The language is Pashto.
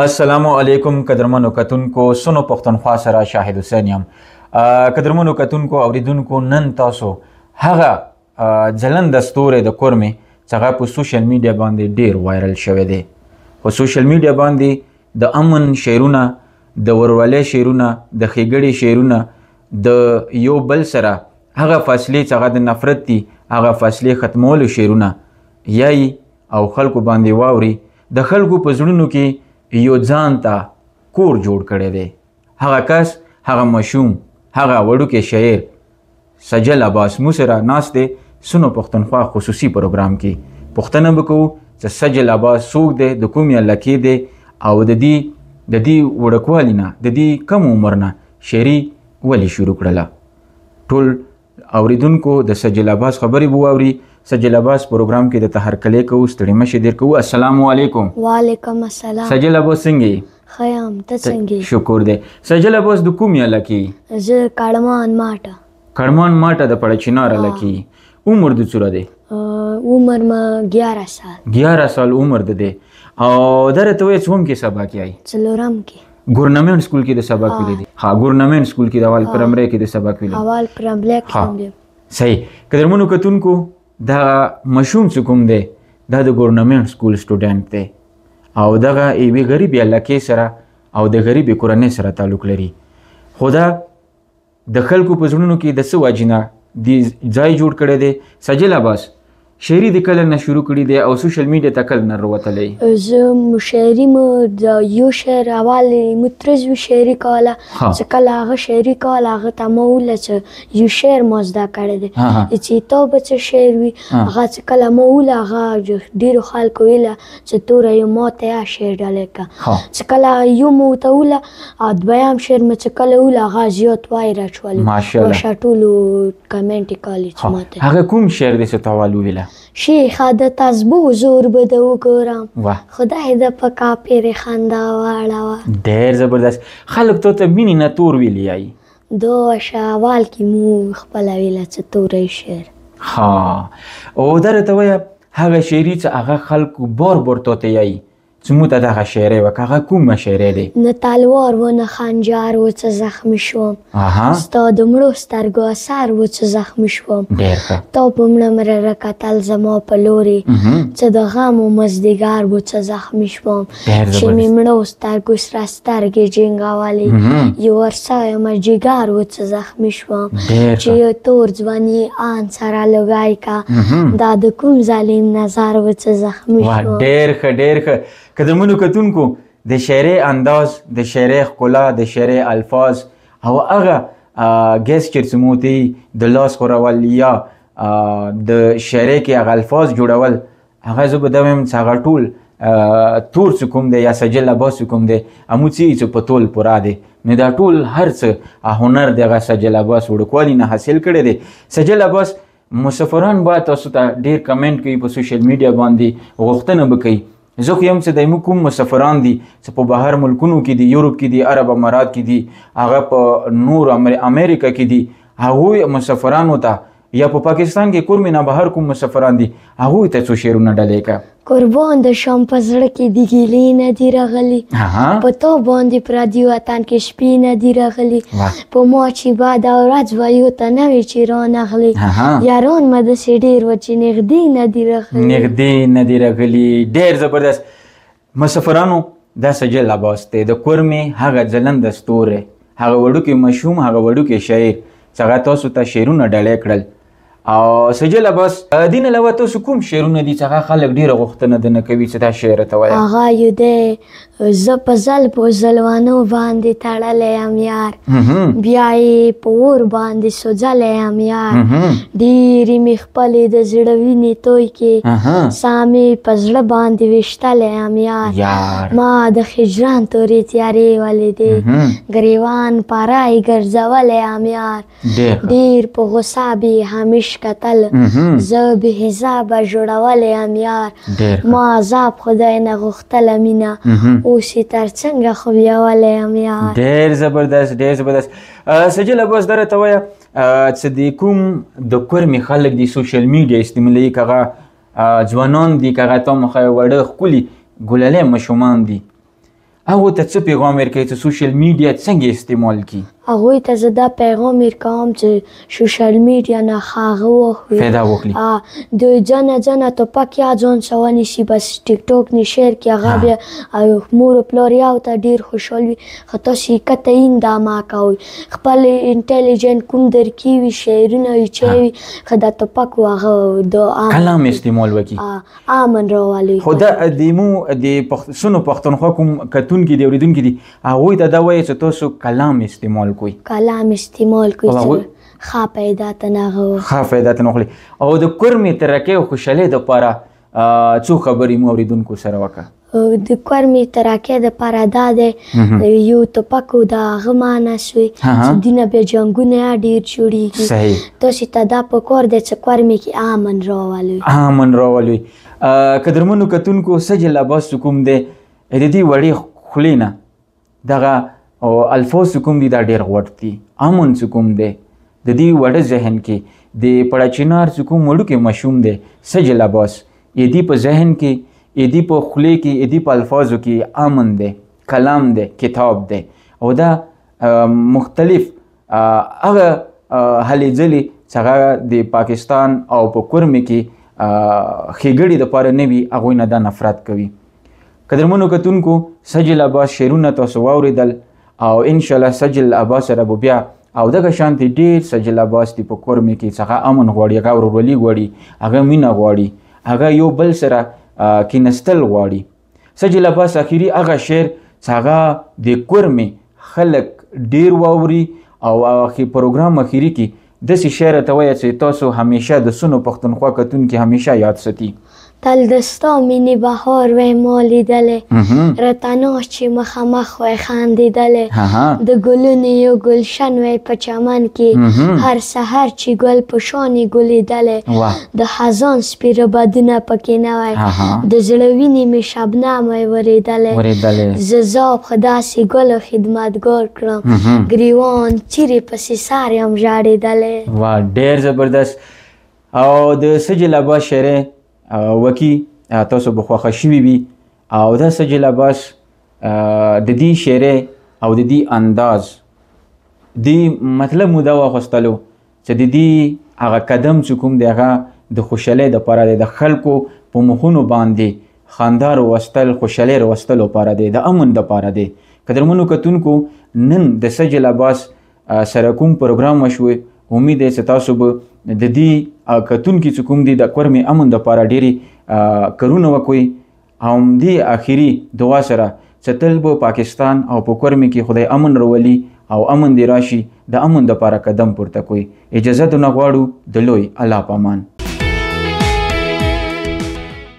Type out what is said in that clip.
السلام علیکم قدرمنو کتونکو سنو پښتونخوا سره شاهد حسین یم. قدرمنو کتونکو اوریدونکو نن تاسو هغه ځلنده ستوری د کورمې چې هغه په سوشل میډیا باندې ډیر وایرل شوی دی. په سوشل میډیا باندې د امن شعرونه، د ورورولۍ شعرونه، د ښېګړې شعرونه، د یو بل سره هغه فاصلې چې هغه د نفرت دي هغه فاصلې ختمولو شعرونه یایي او خلکو باندې واوري. د خلکو په زړونو کې یو ځان ته کور جوړ کړی دی. هغه کس، هغه مشوم، هغه وړوکی شاعر سجل عباس مو سره ناست دی سنو پښتونخوا خصوصي پروګرام کې. پوښتنه به کوو چې سجل عباس څوک دی، د کومې علاقې دی او د دې وړوکوالي نه، د دې کم عمر نه شاعري ولې شروع کړله. ټول اوریدونکو د سجل عباس خبرې به واوري. سجل عباس پروګرام کې د تهرکلی کوو، ستړي مه ډیر کوو. السلام علیکم. وعلیکم السلام. سجل عباس څنګه یې؟ ښه یم، ته څنګه یې؟ شکر دی. سجل عباس د کومې علاقې؟ زه کړمان ماټه. کړمان ماټه د پړچینار علاقې. عمر د څومره دی؟ عمر ما 11 سال. 11 سال عمر د دی. او دا راته وایه چې کوم کې سبق یایي؟ څلورم کې. ګورنمنټ سکول کې د سبق ویلی دی؟ ها، ګورنمنټ سکول کې د اول پرایمرۍ کې د سبق ویلی؟ اول پرایمرۍ کې هم دی. صحیح. قدرمنو کتونکو دا مشوم چې کوم دی دا د ګورنمنټ سکول سټوډنټ دی او دغه یوې غریبې علاقې سره او د غریبې کورنۍ سره تعلق لري. خو دا د خلکو په زړونو کې د څه وجې نه دې ځای جوړ کړی دی. سجل عباس شاعري د کله نه شروع کړي دی او سوشل میډیا ته کله نه راوتلی؟ زه شاعري مې د یو شعر اول مترز شاعري کوله چې کله هغه شاعري کوله هغه ته ما وویله چې یو شعر ما زده کړی دی چې تا به څه شعر وي. هغه چې کله ما وویله هغه ډېرو خلکو ویله چې توره یو ما ته یا شعر ډالۍ کړه. چې کله یو مې ورته وویله او دویم شعر مې چې کله وویله هغه زیات وایرل شول. ماشاءالله ټولو کمنټ یې کولی چې ما ته. هغه کوم شعر دی چې تا اول وویله؟ شیخه د تسبو زور به د وګورم، خدای د په کاپرې خندا واړوه. ډېر زبردست. خلک تو ته مینې نه تور ویلی یایي؟ دوه اول کې مو خپله ویله چې توری شعر. ها، او دا راته وایه هغه شاعري چې هغه خلکو بار بار تو ته یایي چې موږ ته دغه شاعرۍ وکړه، هغه کومه شاعرۍ دی؟ نه تلوار و نه خنجر و چې زخمي شوم، ستا د مړو سترګو اثر و چې زخمي شوم. ډېر ښه. تا په مړه مړه راکتل زما په لورې چې د غم و مازدیګر و چې زخمي شوم. چې مې مړو سترګو سره سترګې جنګولې یو ورسا یم جګر و چې زخمي شوم. چې یو تور ځواني آن سره لوګی کا دا د کوم ظالم نظر و چې زخمي شوم. ډېر ښه، ډېر ښه. قدرمنو کتونکو د شاعرۍ انداز، د شاعرۍ ښکلا، د شاعرۍ الفاظ او هغه ګیسچر چې مو ته د لاس خورول یا د شاعرۍ کې هغه الفاظ جوړول، هغه زه به دا وایم چې هغه ټول تور چې کوم دی یا سجل عباس چې کوم دی همو څه چې په تول پوره دی. نو دا ټول هر څه هنر د هغه سجل عباس وړوکوالي نه حاصل کړی دی. سجل عباس مسافران باید تاسو ته ډېر کمنټ کوي په سوشل میډیا باندې، غوښتنه به کوي. زه خو یم چې د کوم مسافران دي چې په بهر ملکونو کې دي، یورپ کې دي، عرب امارات کې دي، هغه په نور امریکا کې دي، هغوی مسافرانو ته یا په پاکستان کې کورمې نه بهر کوم مسافران دي هغوی ته څو شعرونه ډالۍ کړه. قربان د شام په زړه کې د ګیلې نه دي راغلي، په تا باندې پردي وطن کې شپې نه دي راغلي، په ما چې بعد ورځ وایو ته نه وي چې رانغلي، یاران مې داسې ډېر وه چې نږدې نه دي راغلي. نږدې نه دي راغلي. ډېر زبردست. مسافرانو دا سجل عباس دی، د کورمې هغه ځلنده ستوری، هغه وړوکی مشوم، هغه وړوکی شاعر چې هغه تاسو ته شعرونه ډالۍ کړل. او سجل عباس دین علاوه تاسو کوم شعرونه دي چې هغه خلک ډېره غوښتنه درنه کوي چې دا شعر ته وایه؟ هغه یو دی زه په زلفو زلوانو باندې تړلی یم یار، بیا یې په اور باندې سوځلی یم یار، ډېرې مې خپلې د زړه وینې توی کې ساه مې په زړه باندې ویشتلی یم یار، ما د هجران تورې تیارې ولیدې ګریوان پاره یې ګرځولی یم یار، ډېر په غوسه بې همیش کتل زه بې حسابه جوړولی یم یار، ما عذاب خدای نه غوښتله مینه اوس یې تر څنګه خو بیولی یم یار. ډېر زبردست، ډېر زبردست. سجل عباس دا راته وایه چې د کوم د کورمې خلک دي سوشل میډیا استعمالوي، که هغه ځوانان دي، که هغه تا مخه وړه ښکلي ګلالۍ ماشومان دي، هغو ته څه پیغام ورکوي چې سوشل میډیا څنګه استعمال کړي؟ هغوی ته زه دا پیغام ورکوم چې سوشل میډیا نه هغه واخلي، فایده واخلي، د جانه ټوپک یا ځان څه ونیسي، بس ټیک ټاک نه شیر کړي. هغه بیا مور و پلار یو ته ډېر خوشحال وي. خو تاسو یې کته این دا مه کوئ. خپل انټیلیجنټ کوم درکې وي، شعرونه وي، چې وي، خو دا ټوپک و هغه د کلام استعمال وکړي، امن راولي. خو دا د پښتنو پښتونخوا کوم کتونکي دي اورېدونکي دي هغوی ته دا وایي چې تاسو کلام استعمال کوئ، کلام استعمال کوئ چې ښه پیدا ته نه ښه فایده ته نه واخلي. او د کورمې ترقۍ او خوشحالۍ دپاره څو خبرې مو اورېدونکو سره وکړه؟ د کورمې ترقۍ دپاره دا دی یو ټوپک و د هغه معنی سوی چې دینه بیا جنګونه ډېر جوړېږي. صحیح. تاسې ته دا پکار دی چې کورمې کې امن راولئ. امن راولئ. قدرمنو کتونکو سجل عباس کوم دی د دې وړې خولې نه دغه او الفاظ کوم دي دا ډېر غوټ دي. امن کوم دی د دې وړه ذهن کې د پړچینار کوم وړوکی ماشوم دی سجل عباس یدي په ذهن کې یدي په خولې کې یدي په الفاظو کې امن دی، کلام دی، کتاب دی. او دا مختلف هغه هلې ځلې چې هغه د پاکستان او په کورمې کې ښېګړې دپاره نه وي هغوی نه دا نفرت کوي. قدرمنو کتونکو سجل عباس شعرونه تاسو واورېدل او انشاءالله سجل عباس سره به بیا او دغه شانتې ډېر سجل عباس دي په کورمې کې چې هغه امن غواړي، هغه ورورولي غواړي، هغه مینه غواړي، هغه یو بل سره کینستل غواړي. سجل عباس اخري هغه شعر چې هغه د کورمې خلک ډېر واوري او پروګرام اخري کې داسې شعر ته وایي چې تاسو همیشه د سنو پښتونخوا کتونکي همیشه یاد ساتي. تل دستا مینې بهار وی ما لیدلې، رتناش چې مخامخ وی خندېدلې، د ګلونو یو ګلشن وی په چمن کې، هر سحر چې ګل په شانې ګلېدلې، د خزان سپیره بدونه پکې نه وی، د زړه وینې مې شبنم وی ورېدلې، زه زاب خو داسې ګلو خدمتګار کړم، ګریوان چیرې پسې سر یم ژړېدلې. وا ډېر زبردست. او د سجل عباس شعر وکی تاسو به خوښه شوي وي او دا سجل عباس د دې شعر او د دې انداز د مطلب مو دا واخیستلو چې د دې هغه قدم چې کوم دی هغه د خوشحالۍ دپاره دی، د خلکو په مخونو باندې خندا راوستل، خوشحالۍ راوستلو لپاره دی، د امن دپاره دی. قدرمنو کتونکو نن د سجل عباس سره کوم پروګرام وشوی، امید دی چې تاسو به د دې کتونکي چې کوم دي د کورمې امن دپاره ډېرې کارونه وکړئ او همدې اخري دعا سره چې تل به پاکستان او په کورمې کې خدای امن راولي او امن دې راشي، د امن دپاره قدم پورته کړئ. اجازه دونه غواړو د لوی الله په امان.